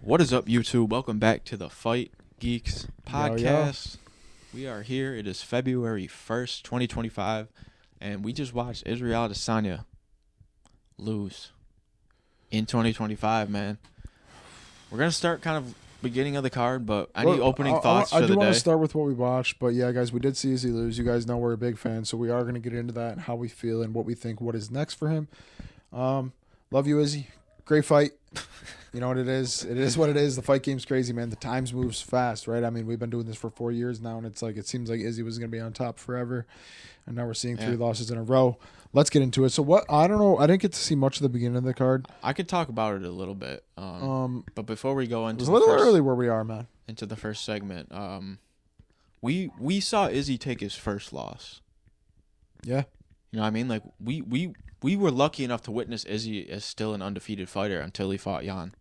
What is up, YouTube? Welcome back to the Fight Geeks podcast. We are here. It is February 1st, 2025, and we just watched Israel Adesanya lose in 2025 , man. We're going to start kind of beginning of the card, but I need opening thoughts for the day. I do want to start with what we watched, but yeah, guys, we did see IZZY lose. You guys know we're a big fan, so we are going to get into that and how we feel and what we think, what is next for him. Love you, IZZY. Great fight. You know what it is? It is what it is. The fight game's crazy, man. The times moves fast, right? I mean, we've been doing this for 4 years now, and it's like it seems like IZZY was going to be on top forever, and now we're seeing 3 losses in a row. Let's get into it. So what? I don't know. I didn't get to see much of the beginning of the card. I could talk about it a little bit, but before we go into it was a little early where we are, man. Into the first segment, we saw IZZY take his first loss. Yeah. You know what I mean? Like we were lucky enough to witness IZZY as still an undefeated fighter until he fought Jan.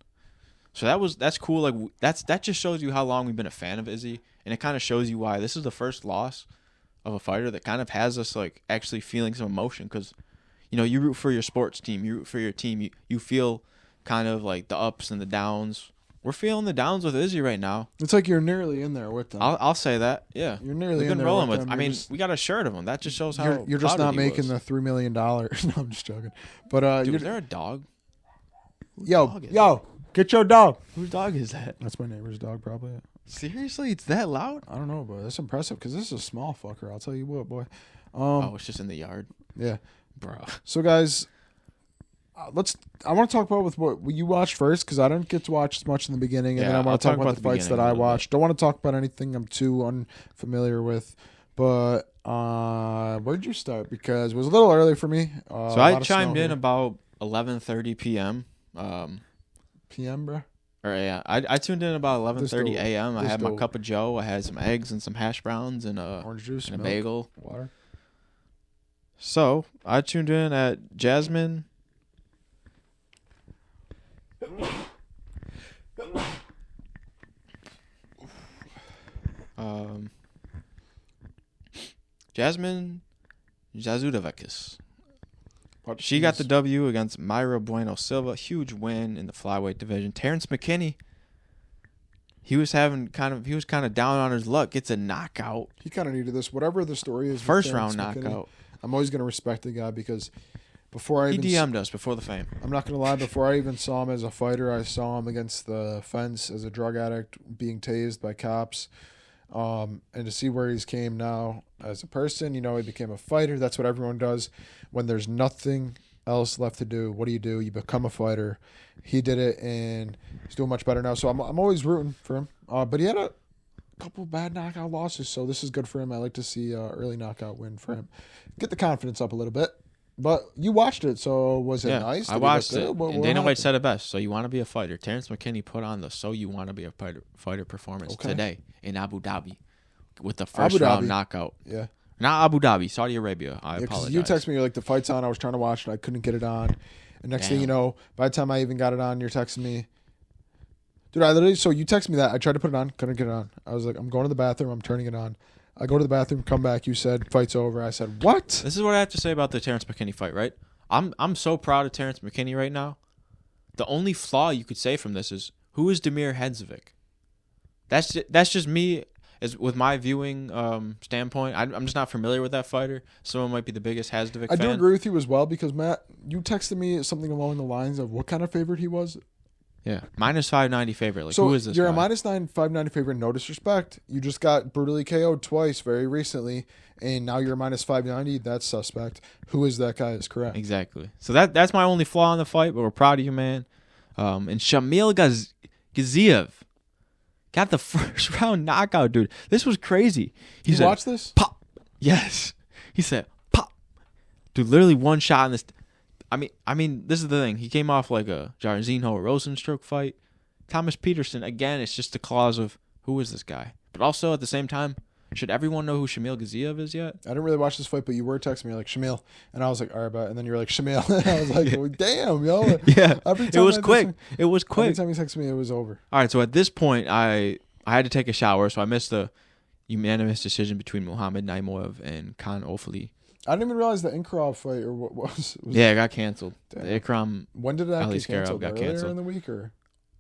So that's cool. Like that just shows you how long we've been a fan of IZZY, and it kind of shows you why this is the first loss of a fighter that kind of has us like actually feeling some emotion, because you know you root for your sports team, you root for your team, you feel kind of like the ups and the downs. We're feeling the downs with IZZY right now. It's like you're nearly in there with them. I'll say that. Yeah, you're nearly We've been in there rolling with with. them. I mean, we got a shirt of him. That just shows how you're just not making the. the $3 million. No, I'm just joking. But Dude, is there a dog? Yo, get your dog. Whose dog is that? That's my neighbor's dog, probably. Seriously, it's that loud? I don't know, but that's impressive because this is a small fucker. I'll tell you what, boy. It's just in the yard. Yeah, bro. So guys, I want to talk about with what you watched first, because I didn't get to watch as much in the beginning, and then I want to talk about the fights that I watched. Don't want to talk about anything I'm too unfamiliar with, but where'd you start? Because it was a little early for me. So I chimed in about 11:30 p.m. PM, bro. Or yeah, I tuned in about 11:30 a.m. I had my cup of Joe. I had some eggs and some hash browns and orange juice and milk, a bagel, water. So I tuned in at Jasmine. Jasmine Jasudavakis. She got the W against Mayra Bueno Silva. Huge win in the flyweight division. Terrence McKinney, he was kind of down on his luck. Gets a knockout. He kind of needed this. Whatever the story is. First round knockout. I'm always going to respect the guy because before he DM'd us before the fame. I'm not going to lie. Before I even saw him as a fighter, I saw him against the fence as a drug addict being tased by cops. And to see where he's came now as a person, you know, he became a fighter. That's what everyone does when there's nothing else left to do. What do? You become a fighter. He did it, and he's doing much better now. So I'm always rooting for him. But he had a couple bad knockout losses, so this is good for him. I like to see an early knockout win for him. Get the confidence up a little bit. But you watched it, so was it nice? I watched it. And Dana White said it best. So you want to be a fighter. Terrence McKinney put on the "So You Want to Be a Fighter" performance today in Abu Dhabi with the first round knockout. Yeah. Not Abu Dhabi, Saudi Arabia. I apologize. You texted me, you're like, the fight's on. I was trying to watch it. I couldn't get it on. And next thing you know, by the time I even got it on, you're texting me. Dude, so you texted me that. I tried to put it on, couldn't get it on. I was like, I'm going to the bathroom. I'm turning it on. I go to the bathroom, come back. You said, fight's over. I said, what? This is what I have to say about the Terrence McKinney fight, right? I'm so proud of Terrence McKinney right now. The only flaw you could say from this is, who is Damir Hedzovic? That's just me. With my viewing standpoint, I'm just not familiar with that fighter. Someone might be the biggest Hedzovic fan. I do agree with you as well, because, Matt, you texted me something along the lines of what kind of favorite he was. Yeah, minus 590 favorite. Like, so who is this you're guy? A minus 590 favorite, no disrespect. You just got brutally KO'd twice very recently, and now you're a minus 590. That's suspect. Who is that guy is correct. Exactly. So that's my only flaw in the fight, but we're proud of you, man. And Shamil Gaziev got the first round knockout, dude. This was crazy. You watched this? Pop. Yes. He said, pop. Dude, literally one shot in this. I mean, this is the thing. He came off like a Jairzinho Rosenstruck fight. Thomas Peterson, again, it's just the clause of, who is this guy? But also, at the same time, should everyone know who Shamil Gaziev is yet? I didn't really watch this fight, but you were texting me like, Shamil. And I was like, all right, but. And then you were like, Shamil. And I was like, well, damn, yo. Yeah, it was quick. It was quick. Every time you texted me, it was over. All right, so at this point, I had to take a shower, so I missed the unanimous decision between Muhammad Naimoev and Khan Ofali. I didn't even realize the Inkrov fight or what was. Yeah, it got canceled. Damn. The Ikram. When did that Ali get canceled? Scarab got Earlier canceled in the week or?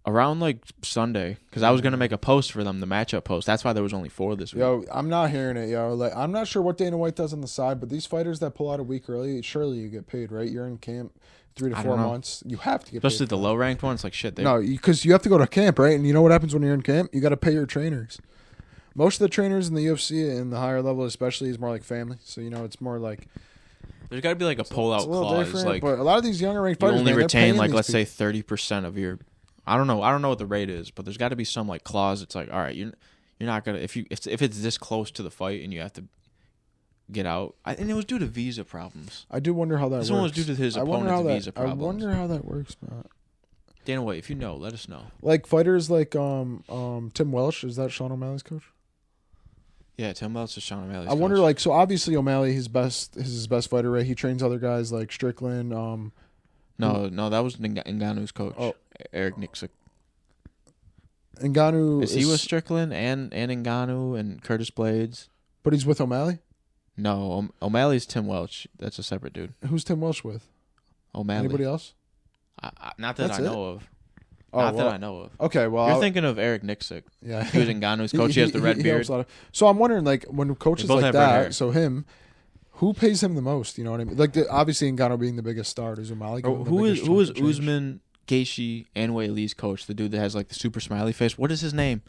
Around like Sunday, because I was gonna make a post for them, the matchup post. That's why there was only 4 this week. Yo, I'm not hearing it, yo. Like, I'm not sure what Dana White does on the side, but these fighters that pull out a week early, surely you get paid, right? You're in camp 3 to 4 months. You have to get paid. Especially the low ranked ones, like shit. No, because you have to go to camp, right? And you know what happens when you're in camp? You got to pay your trainers. Most of the trainers in the UFC and the higher level, especially, is more like family. So it's more like there's got to be like a pull-out clause. Like, but a lot of these younger ranked you fighters only retain like let's people. say 30% of your. I don't know what the rate is, but there's got to be some like clause. It's like, all right, you're not gonna if it's this close to the fight and you have to get out. And it was due to visa problems. I do wonder how that works. This one was due to his opponent's visa problems. I wonder how that works, Matt. Dana White, if you know, let us know. Like fighters like Tim Welch, is that Sean O'Malley's coach? Yeah, Tim Welch is Sean O'Malley's I wonder, coach. like, so obviously O'Malley, his best fighter, right? He trains other guys like Strickland. No, that was Ngannou's coach. Oh. Eric Nixick. Ngannou He was Strickland and Ngannou and Curtis Blades. But he's with O'Malley? No, O'Malley's Tim Welch. That's a separate dude. Who's Tim Welch with? O'Malley. Anybody else? Not that I know of. Oh, Not that I know of. Okay, well, you're thinking of Eric Nixick. Yeah, he was Ngannou's coach. He has the red beard. So I'm wondering, like, when coaches like that, so him, who pays him the most? You know what I mean? Like, obviously Ngannou being the biggest star, does O'Malley? Who is Usman, Gaethje, and Weili's coach? The dude that has like the super smiley face. What is his name?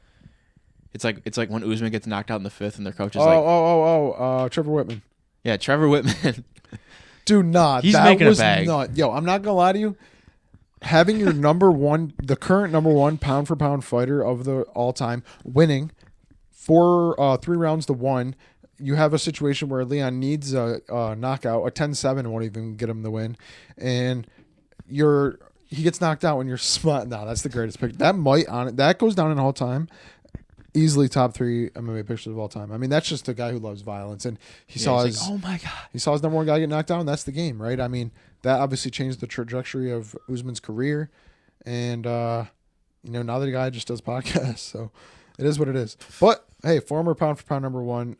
It's like when Usman gets knocked out in the 5th, and their coach is Trevor Whitman. Yeah, Trevor Whitman. Dude, he's making a bag. Yo, I'm not gonna lie to you. Having your the current number 1 pound for pound fighter of the all time, winning 3 rounds to 1. You have a situation where Leon needs a knockout. A 10-7 won't even get him the win, and he gets knocked out when you're smart. No, that's the greatest pick. That goes down in all time. Easily top 3 MMA pictures of all time. I mean, that's just a guy who loves violence, and he saw his. Like, oh my god! He saw his number 1 guy get knocked down. And that's the game, right? I mean, that obviously changed the trajectory of Usman's career, and now the guy just does podcasts, so it is what it is. But hey, former pound for pound number 1.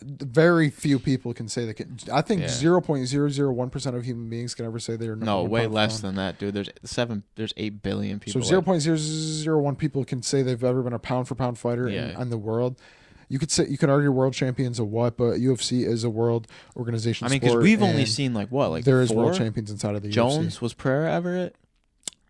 Very few people can say they can. I think 0.001% of human beings can ever say they're number 1. No, way less than that, dude. There's 8 billion people. So 0.001 people can say they've ever been a pound for pound fighter in the world. You could argue world champions of what, but UFC is a world organization. I mean, because we've only seen like there is world champions inside of the Jones UFC. Was Pereira ever it?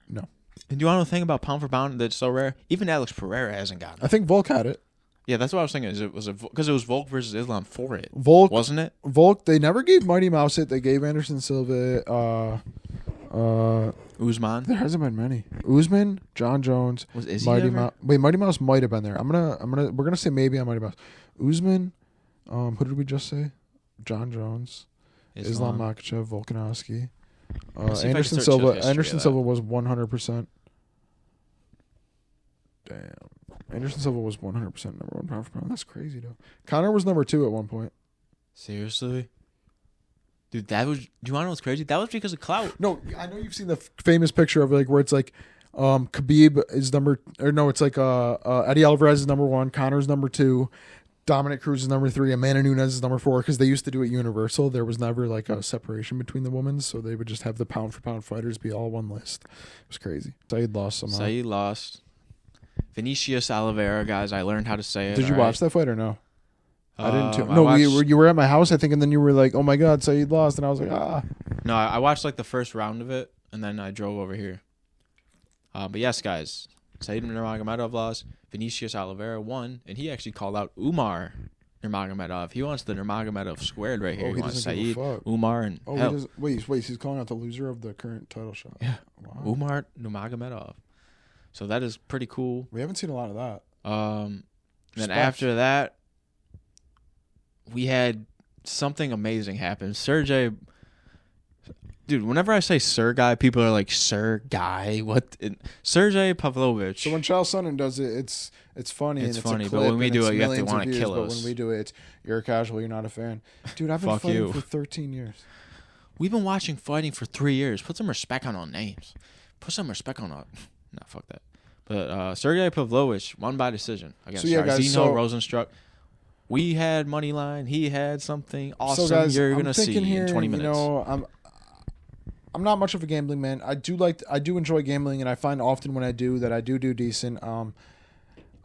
No. And do you want to know the thing about pound for pound that's so rare? Even Alex Pereira hasn't gotten it. I think Volk had it. Yeah, that's what I was thinking. Because it was Volk versus Islam for it. Volk wasn't it? Volk. They never gave Mighty Mouse it. They gave Anderson Silva. Usman. There hasn't been many. Usman, John Jones, was Izzy Mighty Mouse. Wait, Mighty Mouse might have been there. We're gonna say maybe on Mighty Mouse. Usman. Who did we just say? John Jones, Islam Makhachev, Volkanovski, Anderson Silva. Anderson Silva was 100%. Damn. Anderson Silva was 100% number 1 pound for pound. That's crazy, though. Conor was number 2 at one point. Seriously? Dude, do you want to know what's crazy? That was because of clout. No, I know you've seen the famous picture of where it's like Khabib is it's like Eddie Alvarez is number 1, Conor's number 2, Dominic Cruz is number 3, Amanda Nunes is number 4, because they used to do it Universal. There was never like a separation between the women, so they would just have the pound for pound fighters be all one list. It was crazy. Saeed lost somehow. Saeed lost. Vinicius Oliveira, guys, I learned how to say it. Did you watch that fight or no? I didn't too. No, you were at my house, I think, and then you were like, "Oh my God, Saeed lost," and I was like, "Ah." No, I watched like the first round of it, and then I drove over here. But yes, guys, Saeed Nurmagomedov lost. Vinicius Oliveira won, and he actually called out Umar Nurmagomedov. He wants the Nurmagomedov squared right here. He wants Saeed, Umar, and wait, he's calling out the loser of the current title shot. Yeah, wow. Umar Nurmagomedov. So that is pretty cool. We haven't seen a lot of that. Then after that, we had something amazing happen. Sergey, dude, whenever I say Sir Guy, people are like, Sir Guy? What? Sergey Pavlovich. So when Charles Sonnen does it, it's funny. It's and funny, it's but when we do it, you have to want to kill us. But when we do it, it's, you're a casual, you're not a fan. Dude, I've been fighting for 13 years. We've been watching fighting for 3 years. Put some respect on our names. Put some respect on our... Nah, fuck that. But Sergey Pavlovich won by decision against Jairzinho Rosenstruck. We had money line. He had something awesome. So guys, you're gonna see here, in 20 minutes. I'm not much of a gambling man. I do enjoy gambling, and I find often when I do that I do decent.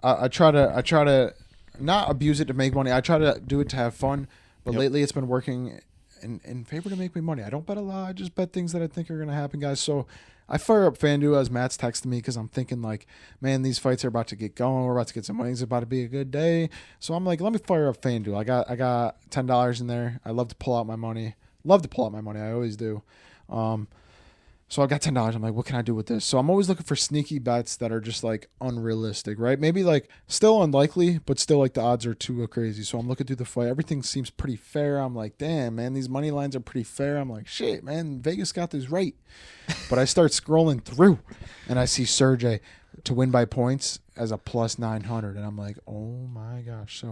I try to not abuse it to make money. I try to do it to have fun. But lately, it's been working in favor to make me money. I don't bet a lot. I just bet things that I think are going to happen, guys. So I fire up FanDuel as Matt's texting me because I'm thinking like, man, these fights are about to get going. We're about to get some money. It's about to be a good day. So I'm like, let me fire up FanDuel. I got $10 in there. I love to pull out my money. I always do. So I got $10. I'm like, what can I do with this? So I'm always looking for sneaky bets that are just like unrealistic, right? Maybe like still unlikely, but still like the odds are too crazy. So I'm looking through the fight. Everything seems pretty fair. I'm like, damn, man, these money lines are pretty fair. I'm like, shit, man, Vegas got this right. But I start scrolling through and I see Sergey to win by points as a plus 900. And I'm like, oh my gosh.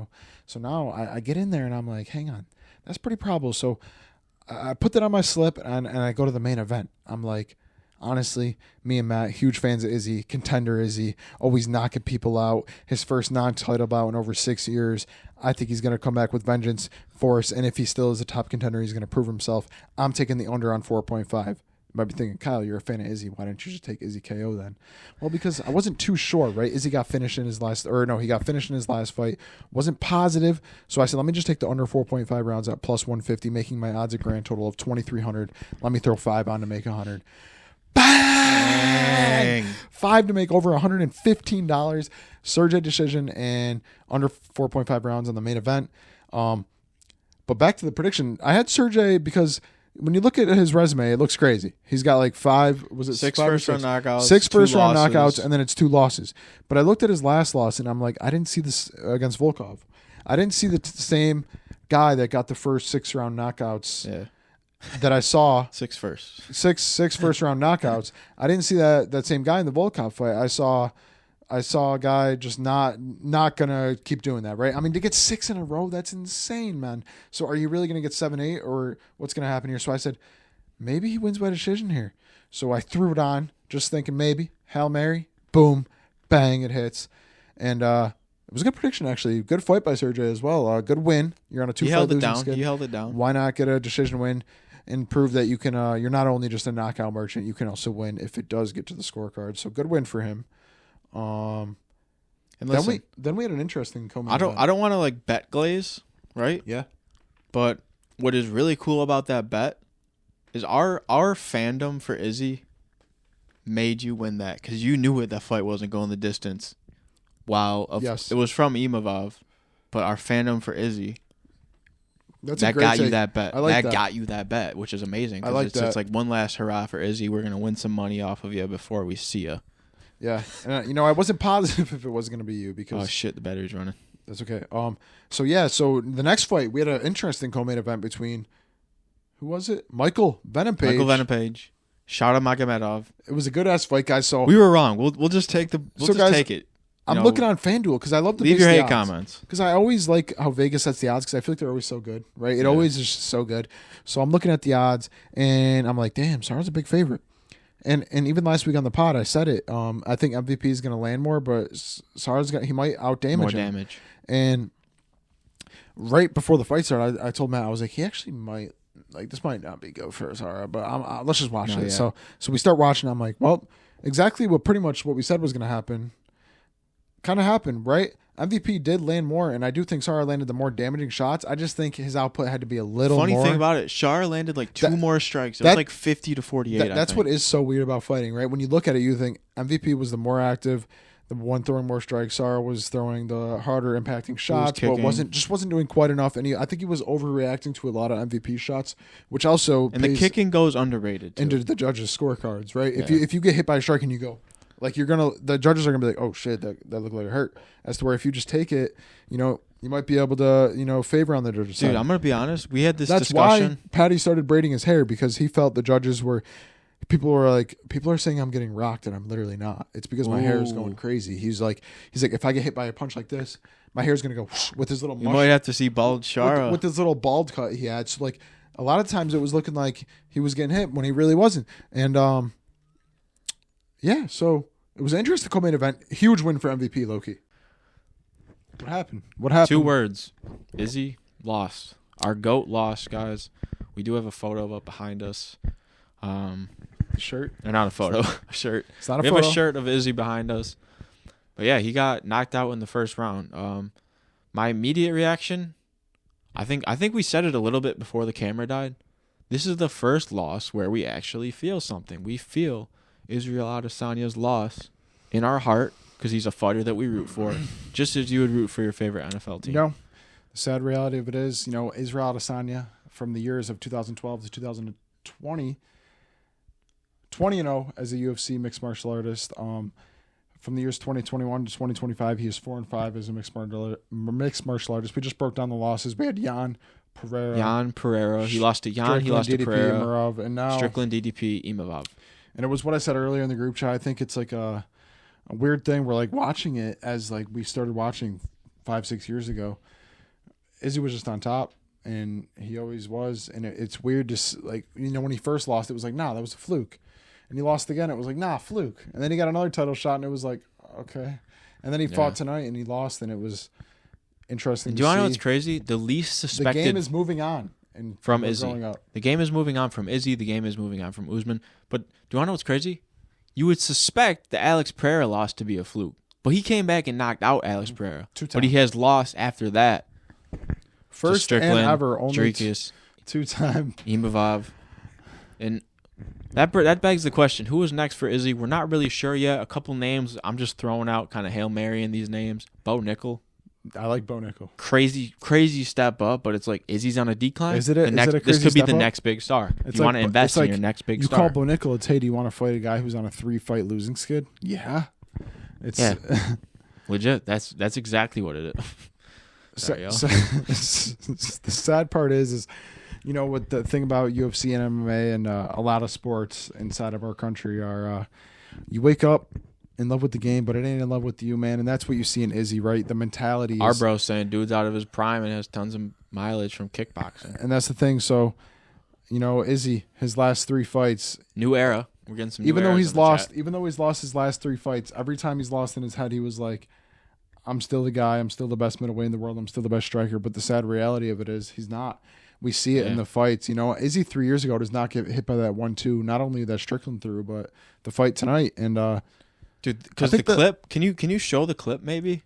So now I get in there and I'm like, hang on, that's pretty probable. So I put that on my slip and I go to the main event. I'm like, honestly, me and Matt, huge fans of Izzy, contender Izzy, always knocking people out. His first non-title bout in over 6 years. I think he's going to come back with vengeance, force, and if he still is a top contender, he's going to prove himself. I'm taking the under on 4.5. You might be thinking, Kyle, you're a fan of Izzy. Why didn't you just take Izzy KO then? Well, because I wasn't too sure, right? Izzy got finished in his last, he got finished in his last fight. Wasn't positive. So I said, let me just take the under 4.5 rounds at plus 150, making my odds a grand total of 2,300. Let me throw 5 on to make 100. Bang! 5 to make over $115. Sergey decision and under 4.5 rounds on the main event. But back to the prediction. I had Sergey because when you look at his resume, it looks crazy. He's got like 6 first-round knockouts, 6 first-round knockouts, and then it's 2 losses. But I looked at his last loss, and I'm like, I didn't see this against Volkov. I didn't see the same guy that got the first 6-round knockouts that I saw. 6 first. 6 first-round knockouts. I didn't see that same guy in the Volkov fight. I saw a guy just not gonna keep doing that, right? I mean, to get 6 in a row, that's insane, man. So are you really gonna get 7-8, or what's gonna happen here? So I said, maybe he wins by decision here. So I threw it on, just thinking maybe. Hail Mary, boom, bang, it hits. And it was a good prediction, actually. Good fight by Sergey as well. Good win. You're on a 2-fight losing skid. You held it down. Why not get a decision win and prove that you can? You're not only just a knockout merchant, you can also win if it does get to the scorecard. So good win for him. And listen, then we had an interesting I don't want to like bet glaze, right? Yeah. But what is really cool about that bet is our fandom for Izzy made you win that because you knew that fight wasn't going the distance. Yes. It was from Imavov, but our fandom for Izzy that got you that bet. That got you that bet, which is amazing. I like that. It's like one last hurrah for Izzy. We're gonna win some money off of you before we see you. Yeah, and I wasn't positive if it was going to be you because the battery's running. That's okay. So the next fight we had an interesting co-main event between who was it? Michael Venom-Page, Shara Magomedov. It was a good ass fight, guys. So we were wrong. We'll just take take it. I'm looking on FanDuel because I love to leave your hate comments because I always like how Vegas sets the odds because I feel like they're always so good, right? It always is just so good. So I'm looking at the odds and I'm like, damn, Sara's a big favorite. And even last week on the pod, I said it. I think MVP is going to land more, but he might out damage him. Damage. And right before the fight started, I told Matt, I was like, he actually might, like, this might not be good for Sara, but let's just watch it. Yeah. So we start watching. I'm like, well, exactly pretty much what we said was going to happen kind of happened, right? MVP did land more, and I do think Sara landed the more damaging shots. I just think his output had to be a little more. Funny thing about it, Shara landed like 2 more strikes. It was like 50 to 48. That's what is so weird about fighting, right? When you look at it, you think MVP was the more active, the one throwing more strikes. Sara was throwing the harder impacting shots, but wasn't doing quite enough. And I think he was overreacting to a lot of MVP shots, which also the kicking goes underrated too. Into the judges' scorecards, right? Yeah. If you get hit by a strike and you go. Like the judges are gonna be like, oh shit, that looked like it hurt. As to where if you just take it, you might be able to, favor on the judges' side. Dude, I'm gonna be honest. We had this That's discussion. Why Patty started braiding his hair because he felt the judges were. People are saying I'm getting rocked and I'm literally not. It's because my hair is going crazy. He's like, if I get hit by a punch like this, my hair's gonna go whoosh, with his little. You might have to see bald Shara with his little bald cut he had. So like a lot of times it was looking like he was getting hit when he really wasn't. And so. It was an interesting co-main event. Huge win for MVP, Loki. What happened? 2 words. Izzy lost. Our GOAT lost, guys. We do have a photo up behind us. Shirt. Or not a photo, a shirt. It's not a We photo. have a shirt of Izzy behind us. But yeah, he got knocked out in the first round. My immediate reaction, I think we said it a little bit before the camera died. This is the first loss where we actually feel something. We feel Israel Adesanya's loss in our heart because he's a fighter that we root for, just as you would root for your favorite NFL team. You know, the sad reality of it is, Israel Adesanya from the years of 2012 to 2020, 20-0 as a UFC mixed martial artist. From the years 2021 to 2025, he is 4-5 as a mixed martial artist. We just broke down the losses. We had Jan Pereira. He lost to Jan. He lost to DDP, Pereira. Imarav, and now Strickland, DDP, Imavov. And it was what I said earlier in the group chat. I think it's like a weird thing. We're like watching it as like we started watching 5-6 years ago. Izzy was just on top, and he always was. And it's weird to like when he first lost, it was like that was a fluke. And he lost again, it was like fluke. And then he got another title shot, and it was like okay. And then he fought tonight, and he lost, and it was interesting. Do you want to know what's crazy? The least suspected. The game is moving on. And from Izzy. The game is moving on from Izzy. The game is moving on from Usman. But do you want to know what's crazy? You would suspect the Alex Pereira loss to be a fluke. But he came back and knocked out Alex Pereira. 2 times. But he has lost after that. First Strickland, and ever, only Dricus, 2-time. Imavov. And that begs the question, who is next for Izzy? We're not really sure yet. A couple names. I'm just throwing out kind of Hail Mary in these names. Bo Nickel. I like Bo Nickel. Crazy step up, but it's like Izzy's on a decline. Is it a crazy this could be step the up? next big star. If It's you like- want to invest it's in like your next big You star. call Bo Nickel, it's, hey, do you want to fight a guy who's on a 3-fight losing skid? Yeah. It's Yeah. Legit. That's exactly what it is. Sorry, so, the sad part is what the thing about UFC and MMA and a lot of sports inside of our country are you wake up in love with the game, but it ain't in love with you, man. And that's what you see in Izzy, right? The mentality is, Our bro saying dude's out of his prime and has tons of mileage from kickboxing. and that's the thing. So, Izzy, his last 3 fights, New era. We're getting some new even though eras he's in the lost, chat. even though he's lost his last 3 fights, every time he's lost in his head, he was like, I'm still the guy. I'm still the best middleweight in the world. I'm still the best striker. But the sad reality of it is he's not. We see it in the fights. Izzy 3 years ago does not get hit by that 1-2. Not only that Strickland threw, but the fight tonight. And Dude, because the clip, can you show the clip maybe?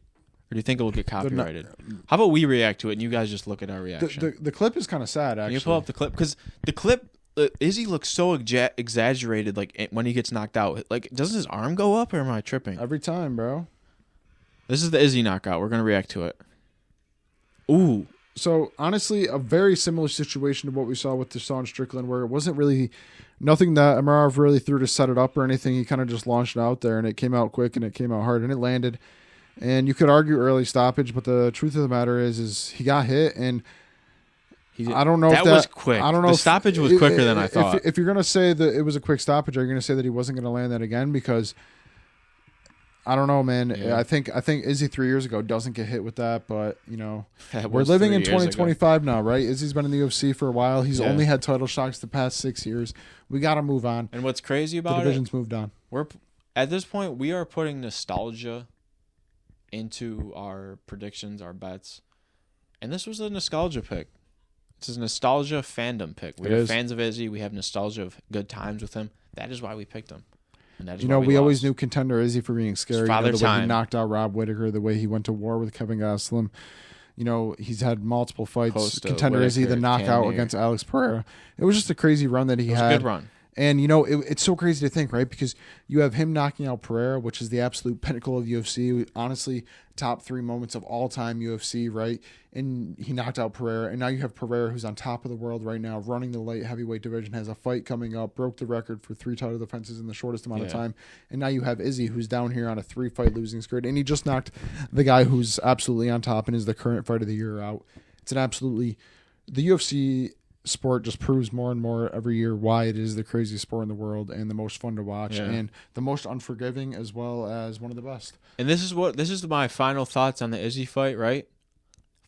Or do you think it will get copyrighted? How about we react to it and you guys just look at our reaction? the clip is kind of sad, actually. Can you pull up the clip? Because the clip, Izzy looks so exaggerated like when he gets knocked out. Like, doesn't his arm go up or am I tripping? Every time, bro. This is the Izzy knockout. We're going to react to it. Ooh. So, honestly, a very similar situation to what we saw with Deshaun Strickland, where it wasn't really nothing that Amarov really threw to set it up or anything. He kind of just launched it out there, and it came out quick, and it came out hard, and it landed. And you could argue early stoppage, but the truth of the matter is he got hit, and I don't know if that was quick. I don't know the if stoppage was quicker than I thought. If you're going to say that it was a quick stoppage, are you going to say that he wasn't going to land that again? Because I don't know, man. Yeah. I think Izzy 3 years ago doesn't get hit with that, but That we're was living 3 in years ago. 2025 now, right? Izzy's been in the UFC for a while. He's only had title shots the past 6 years. We got to move on. And what's crazy The about division's moved on. at this point, we are putting nostalgia into our predictions, our bets. And this was a nostalgia pick. This is a nostalgia fandom pick. We're fans of Izzy. We have nostalgia of good times with him. That is why we picked him. And that is why we always lost. knew contender Izzy for being scary. Father the way time. he knocked out Rob Whittaker, the way he went to war with Kevin Gastelum. He's had multiple fights. Post, contender Izzy, the Whittaker, knockout Cannonier. against Alex Pereira. It was just a crazy run that he It was had. a good run. And, it's so crazy to think, right? Because you have him knocking out Pereira, which is the absolute pinnacle of UFC. Honestly, top 3 moments of all time UFC, right? And he knocked out Pereira. And now you have Pereira, who's on top of the world right now, running the light heavyweight division, has a fight coming up, broke the record for 3 title defenses in the shortest amount of time. And now you have Izzy, who's down here on a 3-fight losing skid. And he just knocked the guy who's absolutely on top and is the current fight of the year out. It's an absolutely... The UFC... sport just proves more and more every year why it is the craziest sport in the world and the most fun to watch and the most unforgiving as well as one of the best. And this is my final thoughts on the Izzy fight, right?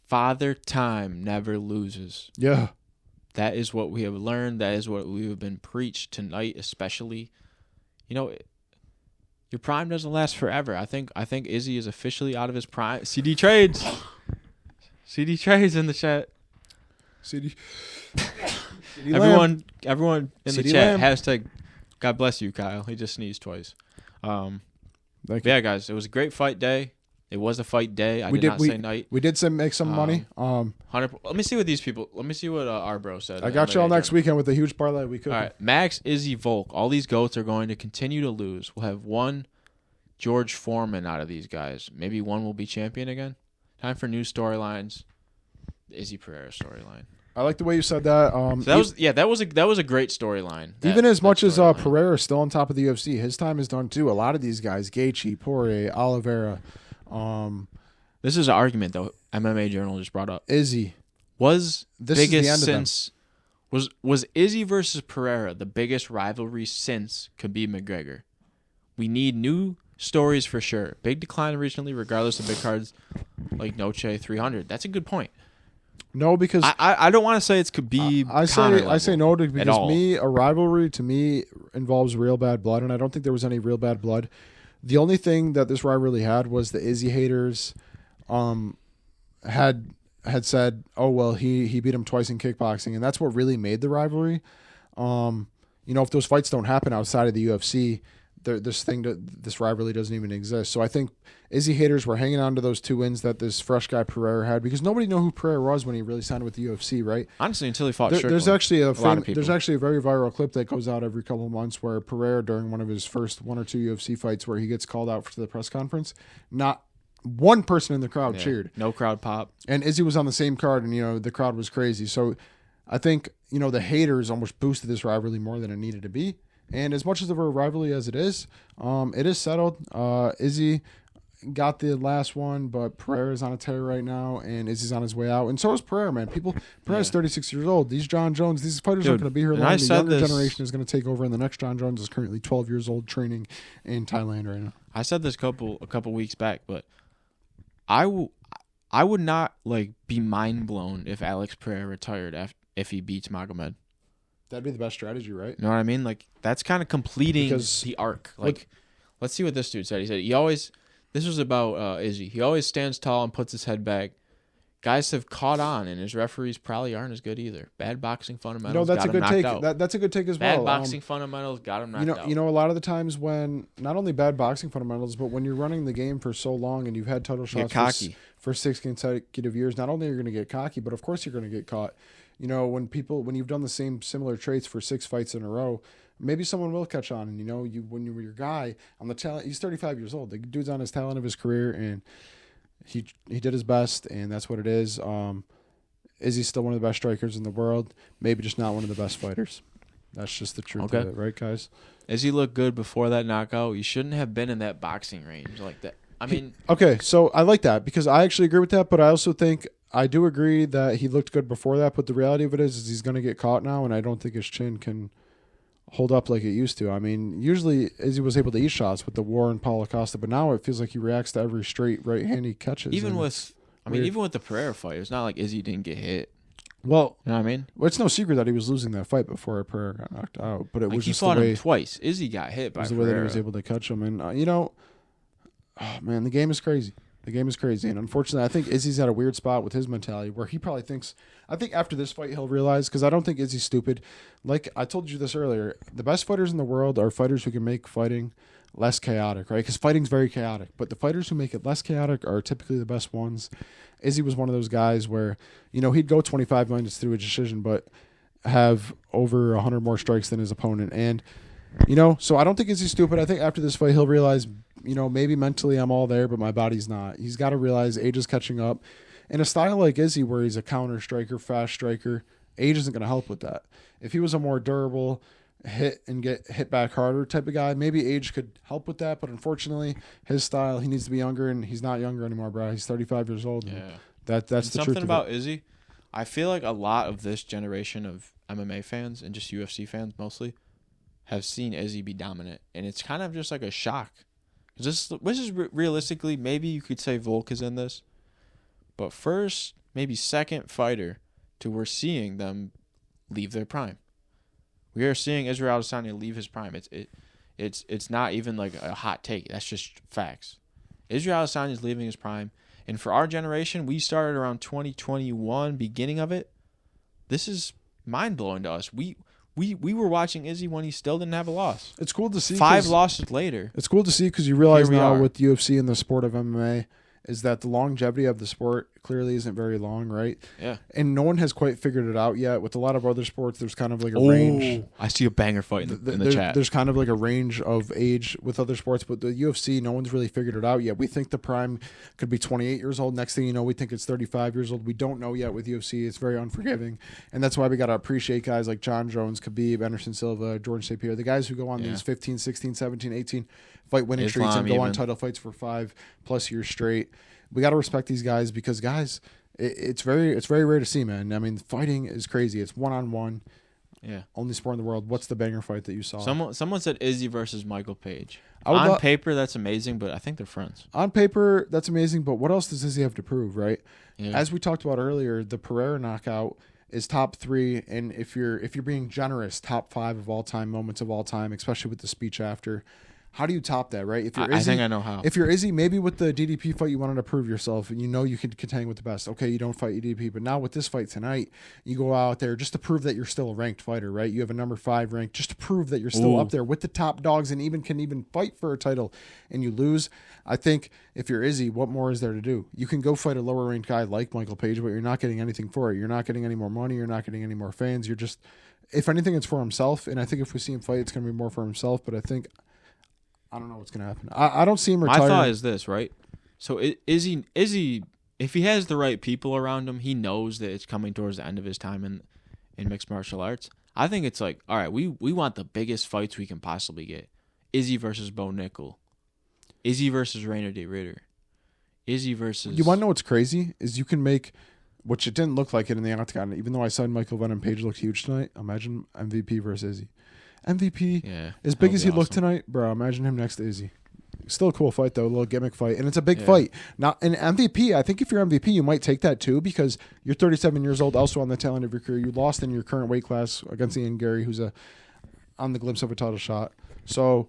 Father time never loses. Yeah. That is what we have learned. That is what we have been preached tonight, especially. Your prime doesn't last forever. I think Izzy is officially out of his prime. CD Trades in the chat. CD. Everyone in the CeeDee chat, Lamb. hashtag God bless you, Kyle. He just sneezed twice. Thank you. Yeah, guys, it was a great fight day. It was a fight day. I did not say night. We did make some money. 100. Let me see what these people. Let me see what our bro said. I got y'all next weekend with a huge parlay. We could. All right, Max, Izzy, Volk. All these goats are going to continue to lose. We'll have one George Foreman out of these guys. Maybe one will be champion again. Time for new storylines. The Izzy Pereira storyline. I like the way you said that. So that was a great storyline. Even as much as Pereira is still on top of the UFC, his time is done too. A lot of these guys, Gaethje, Poirier, Oliveira. This is an argument though. MMA Journal just brought up. Izzy Was this biggest is the end since was Izzy versus Pereira the biggest rivalry since Khabib McGregor? We need new stories for sure. Big decline recently, regardless of big cards like Noche 300. That's a good point. No, because I don't want to say it's Khabib. I say no because all. a rivalry to me involves real bad blood, and I don't think there was any real bad blood. The only thing that this rivalry had was the Izzy haters had said, "Oh well, he beat him twice in kickboxing," and that's what really made the rivalry. If those fights don't happen outside of the UFC, this rivalry doesn't even exist. So I think Izzy haters were hanging on to those 2 wins that this fresh guy Pereira had because nobody knew who Pereira was when he really signed with the UFC, right? Honestly, until he fought Strickland. There's actually there's actually a very viral clip that goes out every couple of months where Pereira, during one of his first 1 or 2 UFC fights, where he gets called out to the press conference, not one person in the crowd cheered. No crowd pop. And Izzy was on the same card, and the crowd was crazy. So I think the haters almost boosted this rivalry more than it needed to be. And as much as of a rivalry as it is settled. Izzy got the last one, but Pereira's on a tear right now, and Izzy's on his way out. And so is Pereira, man. Pereira's 36 years old. These John Jones, these fighters aren't going to be here long. The younger generation is going to take over, and the next John Jones is currently 12 years old, training in Thailand right now. I said this a couple weeks back, but I would not be mind blown if Alex Pereira retired if he beats Magomed. That'd be the best strategy, right? You know what I mean? That's kind of completing the arc. Let's see what this dude said. He said this was about Izzy. He always stands tall and puts his head back. Guys have caught on, and his referees probably aren't as good either. Bad boxing fundamentals. That's a good take. That's a good take as well. Bad boxing fundamentals got him knocked out. A lot of the times when not only bad boxing fundamentals, but when you're running the game for so long and you've had title shots for 6 consecutive years, not only are you going to get cocky, but of course you're going to get caught. When you've done the similar traits for 6 fights in a row, maybe someone will catch on. And when you were your guy on the talent, he's 35 years old. The dude's on his talent of his career, and he did his best, and that's what it is. Izzy's still one of the best strikers in the world, maybe just not one of the best fighters. That's just the truth of it, right, guys? Izzy looked good before that knockout. You shouldn't have been in that boxing range like that. I mean, okay, so I like that because I actually agree with that, but I also think I do agree that he looked good before that, but the reality of it is he's going to get caught now, and I don't think his chin can hold up like it used to. I mean, usually Izzy was able to eat shots with the war and Paulo Costa, but now it feels like he reacts to every straight right hand he catches. Even with the Pereira fight, it's not like Izzy didn't get hit. Well, you know what I mean? Well, it's no secret that he was losing that fight before Pereira got knocked out, but it was he just fought the way him twice. Izzy got hit by the Pereira. way that he was able to catch him, and oh man, the game is crazy. The game is crazy, and unfortunately, I think Izzy's at a weird spot with his mentality where he probably thinks. I think after this fight, he'll realize, because I don't think Izzy's stupid. Like I told you this earlier, the best fighters in the world are fighters who can make fighting less chaotic, right? Because fighting's very chaotic, but the fighters who make it less chaotic are typically the best ones. Izzy was one of those guys where he'd go 25 minutes through a decision, but have over 100 more strikes than his opponent, and so I don't think Izzy's stupid. I think after this fight, he'll realize. Maybe mentally I'm all there, but my body's not. He's got to realize age is catching up. In a style like Izzy, where he's a counter striker, fast striker, age isn't going to help with that. If he was a more durable, hit and get hit back harder type of guy, maybe age could help with that. But unfortunately, his style, he needs to be younger, and he's not younger anymore, bro. He's 35 years old. Yeah, that's the truth. Something about Izzy, I feel like a lot of this generation of MMA fans and just UFC fans mostly have seen Izzy be dominant, and it's kind of just like a shock. This is realistically, maybe you could say Volk is in this, but first, maybe second fighter to we're seeing them leave their prime. We are seeing Israel Adesanya leave his prime. It's not even like a hot take. That's just facts. Israel Adesanya is leaving his prime, and for our generation, we started around 2021, beginning of it. This is mind blowing to us. We were watching Izzy when he still didn't have a loss. It's cool to see. 5 losses later. It's cool to see because you realize Here we now are. with UFC and the sport of MMA is that the longevity of the sport clearly isn't very long, right? Yeah. And no one has quite figured it out yet. With a lot of other sports, there's kind of like a range. I see a banger fight in the chat. There's kind of like a range of age with other sports, but the UFC, no one's really figured it out yet. We think the prime could be 28 years old. Next thing you know, we think it's 35 years old. We don't know yet with UFC. It's very unforgiving. And that's why we got to appreciate guys like John Jones, Khabib, Anderson Silva, George St. Pierre, the guys who go on these 15, 16, 17, 18 fight winning streaks and go on title fights for 5+ years straight. We got to respect these guys because, guys, it's very rare to see, man. I mean, fighting is crazy. It's one-on-one. Yeah. Only sport in the world. What's the banger fight that you saw? Someone said Izzy versus Michael Page. On paper, that's amazing, but I think they're friends. On paper, that's amazing, but what else does Izzy have to prove, right? Yeah. As we talked about earlier, the Pereira knockout is top 3, and if you're being generous, top 5 of all time, moments of all time, especially with the speech after. How do you top that, right? If you're Izzy, I think I know how. If you're Izzy, maybe with the DDP fight, you wanted to prove yourself, and you know you could contend with the best. Okay, you don't fight DDP, but now with this fight tonight, you go out there just to prove that you're still a ranked fighter, right? You have a number 5 rank, just to prove that you're still up there with the top dogs and can fight for a title, and you lose. I think if you're Izzy, what more is there to do? You can go fight a lower ranked guy like Michael Page, but you're not getting anything for it. You're not getting any more money. You're not getting any more fans. You're just, if anything, it's for himself, and I think if we see him fight, it's going to be more for himself, but I don't know what's going to happen. I don't see him retiring. My thought is this, right? So Izzy, if he has the right people around him, he knows that it's coming towards the end of his time in mixed martial arts. I think it's like, all right, we want the biggest fights we can possibly get. Izzy versus Bo Nickel. Izzy versus Rainer de Ritter. Izzy versus... You want to know what's crazy? Is you can make, which it didn't look like it in the octagon, even though I said Michael Venom Page looked huge tonight. Imagine MVP versus Izzy. MVP, as big as he looked tonight, bro, imagine him next to Izzy. Still a cool fight, though, a little gimmick fight. And it's a big fight. Now, an MVP, I think if you're MVP, you might take that, too, because you're 37 years old, also on the tail end of your career. You lost in your current weight class against Ian Gary, who's on the glimpse of a title shot. So,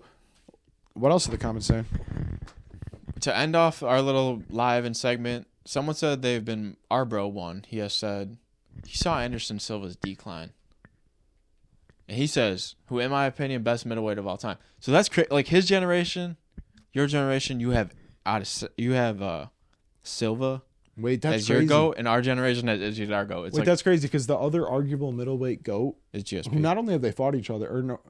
what else are the comments saying? To end off our little live-in segment, someone said our bro won. He has said he saw Anderson Silva's decline. And he says, who, in my opinion, best middleweight of all time. So that's like his generation, your generation. You have Silva. Wait, that's as crazy. Your GOAT, and our generation as our GOAT. It's that's crazy because the other arguable middleweight GOAT is GSP. Who not only have they fought each other, or no,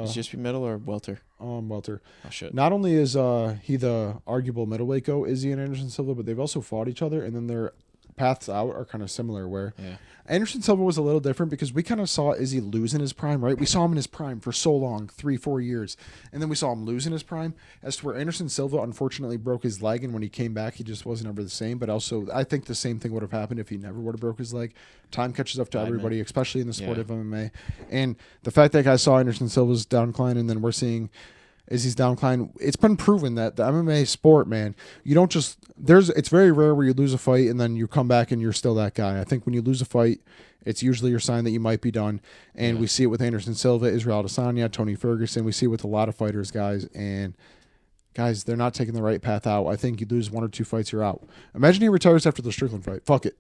is GSP middle or welter? Welter. Oh shit. Not only is he the arguable middleweight GOAT, Izzy and Anderson Silva, but they've also fought each other, and then their paths out are kind of similar. Where Anderson Silva was a little different because we kind of saw Izzy lose in his prime, right? We saw him in his prime for so long, 3-4 years. And then we saw him lose in his prime, as to where Anderson Silva unfortunately broke his leg, and when he came back, he just wasn't ever the same. But also, I think the same thing would have happened if he never would have broke his leg. Time catches up to everybody, especially in the sport of MMA. And the fact that I saw Anderson Silva's downcline, and then we're seeing Izzy's downcline, it's been proven that the MMA sport, man, you don't just it's very rare where you lose a fight and then you come back and you're still that guy. I think when you lose a fight, it's usually your sign that you might be done. And we see it with Anderson Silva, Israel Adesanya, Tony Ferguson. We see it with a lot of fighters, guys. And guys, they're not taking the right path out. I think you lose 1 or 2 fights, you're out. Imagine he retires after the Strickland fight. Fuck it.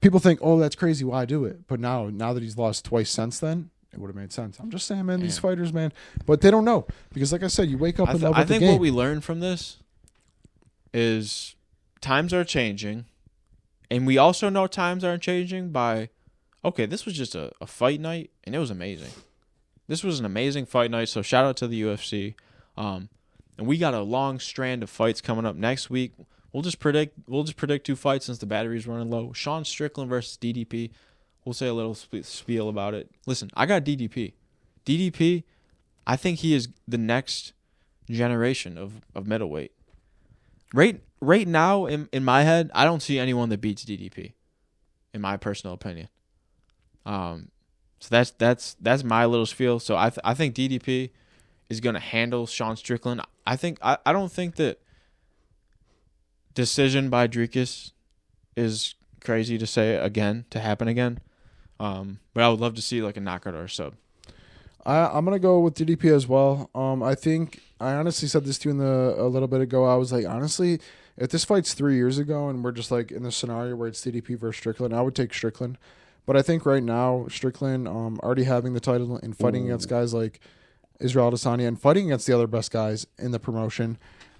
People think, oh, that's crazy. Why do it? But now that he's lost twice since then, it would have made sense. I'm just saying, man, these fighters, man. But they don't know. Because like I said, you wake up and I think what we learned from this is times are changing. And we also know times aren't changing by, okay, this was just a fight night, and it was amazing. This was an amazing fight night, so shout out to the UFC. And we got a long strand of fights coming up next week. We'll just predict 2 fights since the battery's running low. Sean Strickland versus DDP. We'll say a little spiel about it. Listen, I got DDP. DDP, I think he is the next generation of middleweight. Right now, in my head, I don't see anyone that beats DDP, in my personal opinion. So that's my little spiel. So I think DDP is going to handle Sean Strickland. I don't think that decision by Dricus is crazy to happen again. But I would love to see like a knockout or a sub. I'm gonna go with DDP as well. I think I honestly said this to you a little bit ago. I was like, honestly, if this fight's 3 years ago and we're just like in the scenario where it's DDP versus Strickland, I would take Strickland. But I think right now, Strickland already having the title and fighting against guys like Israel Adesanya and fighting against the other best guys in the promotion,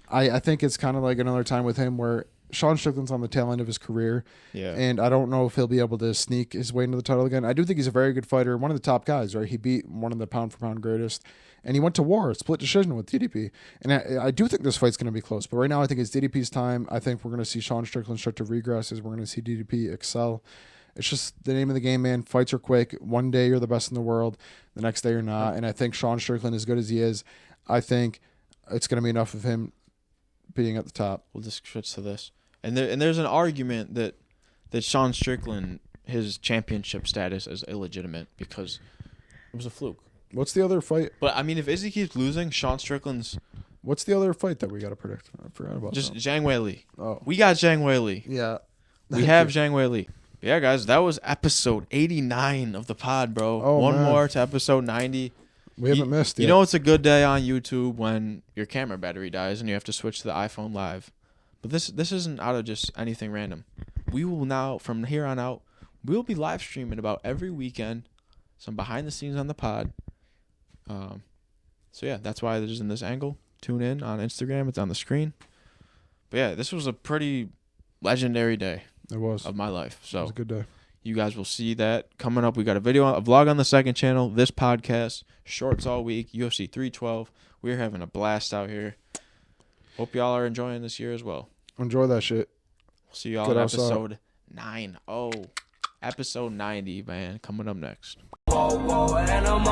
I think it's kind of like another time with him where Sean Strickland's on the tail end of his career. Yeah. And I don't know if he'll be able to sneak his way into the title again. I do think he's a very good fighter, one of the top guys, right? He beat one of the pound-for-pound greatest. And he went to war, split decision with DDP. And I do think this fight's going to be close. But right now, I think it's DDP's time. I think we're going to see Sean Strickland start to regress as we're going to see DDP excel. It's just the name of the game, man. Fights are quick. One day you're the best in the world. The next day you're not. And I think Sean Strickland, as good as he is, I think it's going to be enough of him being at the top. We'll just switch to this. And there's an argument that Sean Strickland, his championship status is illegitimate because it was a fluke. What's the other fight? But, I mean, if Izzy keeps losing, Sean Strickland's... What's the other fight that we got to predict? I forgot about just that. Zhang Weili. Oh. We got Zhang Weili. Yeah. We have Zhang Weili. Yeah, guys, that was episode 89 of the pod, bro. Oh, One man. more to episode 90. We haven't missed yet. You know it's a good day on YouTube when your camera battery dies and you have to switch to the iPhone Live. But this isn't out of just anything random. We will now, from here on out, we'll be live streaming about every weekend, some behind the scenes on the pod. So yeah, that's why there's in this angle. Tune in on Instagram. It's on the screen. But yeah, this was a pretty legendary day. It was. Of my life. So It was a good day. you guys will see that coming up. We got a vlog on the second channel. This podcast, shorts all week, UFC 312. We're having a blast out here. Hope y'all are enjoying this year as well. Enjoy that shit. We'll see y'all in episode 90. Episode 90, man. Coming up next. Whoa, whoa, and I'm